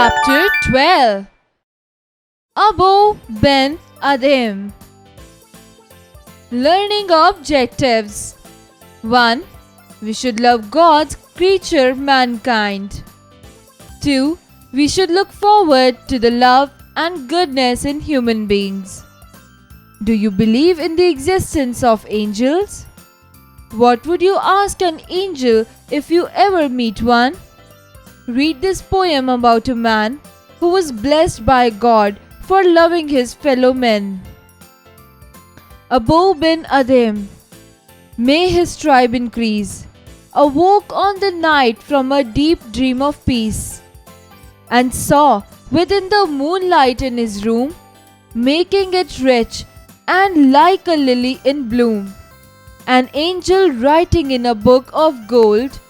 Chapter 12. Abou Ben Adhem. Learning objectives. 1. We should love God's creature mankind. 2. We should look forward to the love and goodness in human beings. Do you believe in the existence of angels? What would you ask an angel if you ever meet one? Read this poem about a man who was blessed by God for loving his fellow men. Abou Ben Adhem, may his tribe increase, awoke on the night from a deep dream of peace, and saw within the moonlight in his room, making it rich and like a lily in bloom, an angel writing in a book of gold,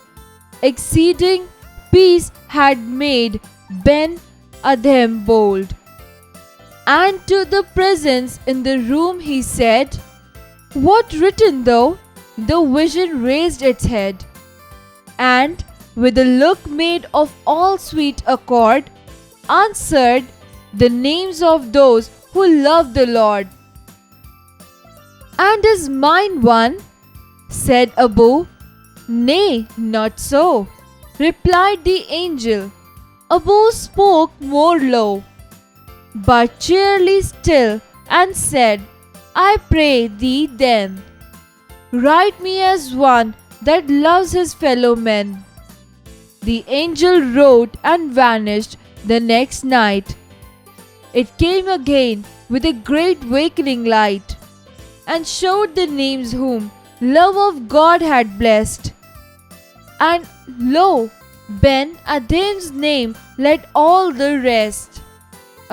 exceeding peace had made Ben Adhem bold. And to the presence in the room he said, "What written thou?" The vision raised its head, and with a look made of all sweet accord, answered the names of those who love the Lord. "And is mine one?" said Abou. "Nay, not so," replied the angel. Abou spoke more low, but cheerily still, and said, "I pray thee then, write me as one that loves his fellow men." The angel wrote and vanished the next night. It came again with a great wakening light, and showed the names whom love of God had blessed. And lo, Ben Adhem's name led all the rest.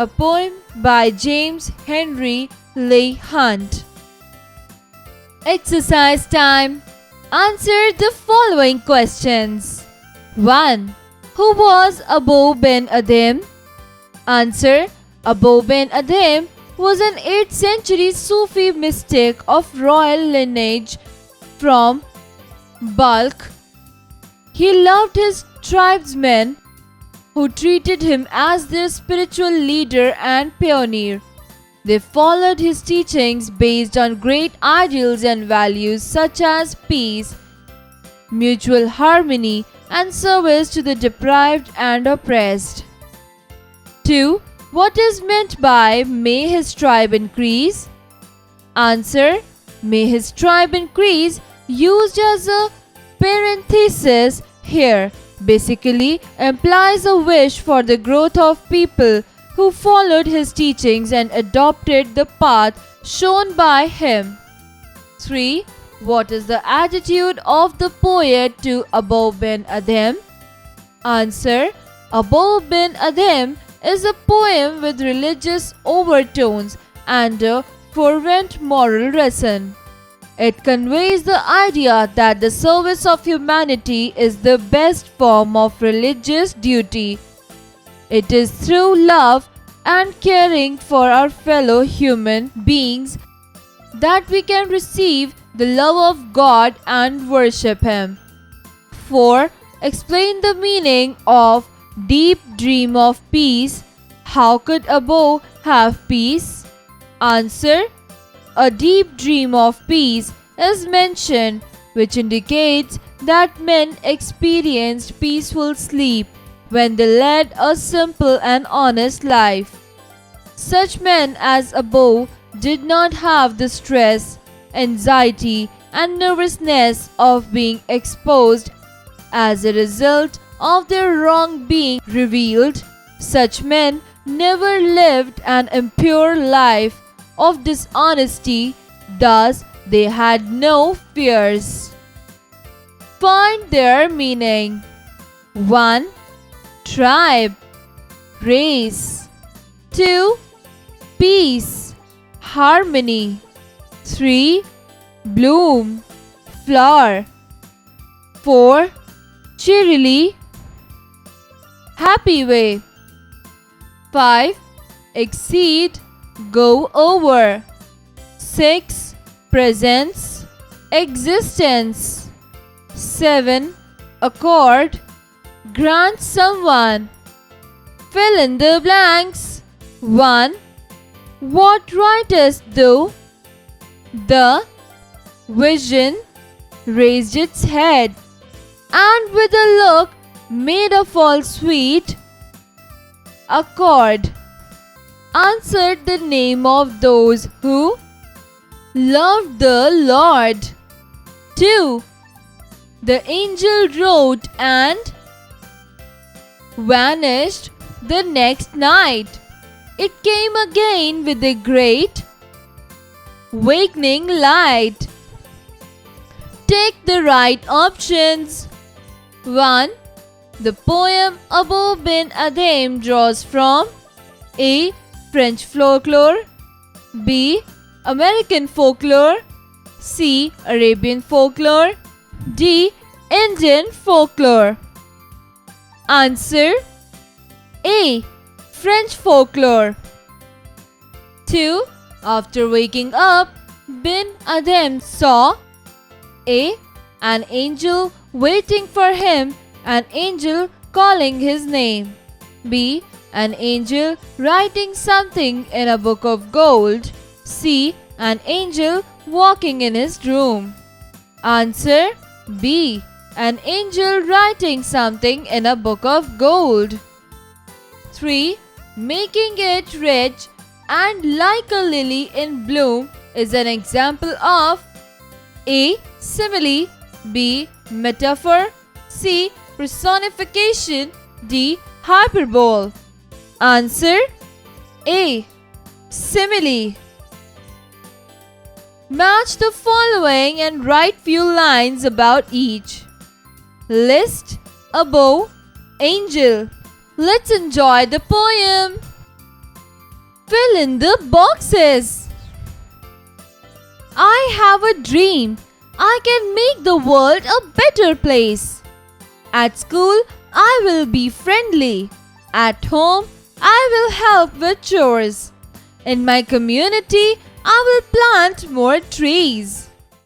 A poem by James Henry Leigh Hunt. Exercise time. Answer the following questions. 1. Who was Abou Ben Adhem? Answer. Abou Ben Adhem was an 8th century Sufi mystic of royal lineage from Balkh. He loved his tribesmen, who treated him as their spiritual leader and pioneer. They followed his teachings based on great ideals and values such as peace, mutual harmony, and service to the deprived and oppressed. 2. What is meant by "may his tribe increase"? Answer. May his tribe increase, used as a parenthesis here, basically implies a wish for the growth of people who followed his teachings and adopted the path shown by him. 3. What is the attitude of the poet to Abou Ben Adhem? Answer. Abou Ben Adhem is a poem with religious overtones and a fervent moral lesson. It conveys the idea that the service of humanity is the best form of religious duty. It is through love and caring for our fellow human beings that we can receive the love of God and worship Him. 4. Explain the meaning of deep dream of peace. How could Abou have peace? Answer. A deep dream of peace is mentioned, which indicates that men experienced peaceful sleep when they led a simple and honest life. Such men as Abou did not have the stress, anxiety, and nervousness of being exposed as a result of their wrong being revealed. Such men never lived an impure life of dishonesty, thus they had no fears. Find their meaning. 1. Tribe, race. 2. Peace, harmony. 3. Bloom, flower. 4. Cheerily, happy way. 5. Exceed, go over. 6. Presence, existence. 7. Accord, grant someone. Fill in the blanks. 1. What writest thou? The vision raised its head, and with a look made of all sweet accord, answered the name of those who loved the Lord. 2. The angel wrote and vanished the next night. It came again with a great wakening light. Take the right options. 1. The poem Abou Ben Adhem draws from A. French folklore, B. American folklore, C. Arabian folklore, D. Indian folklore. Answer A. French folklore. 2. After waking up, Ben Adhem saw A. An angel waiting for him, an angel calling his name. B. An angel writing something in a book of gold. C. An angel walking in his room. Answer B. An angel writing something in a book of gold. 3. Making it rich and like a lily in bloom is an example of A. Simile, B. Metaphor, C. Personification, D. Hyperbole. Answer A. Simile. Match the following and write few lines about each. List above angel. Let's enjoy the poem. Fill in the boxes. I have a dream. I can make the world a better place. At school, I will be friendly. At home, I will help with chores. In my community, I will plant more trees.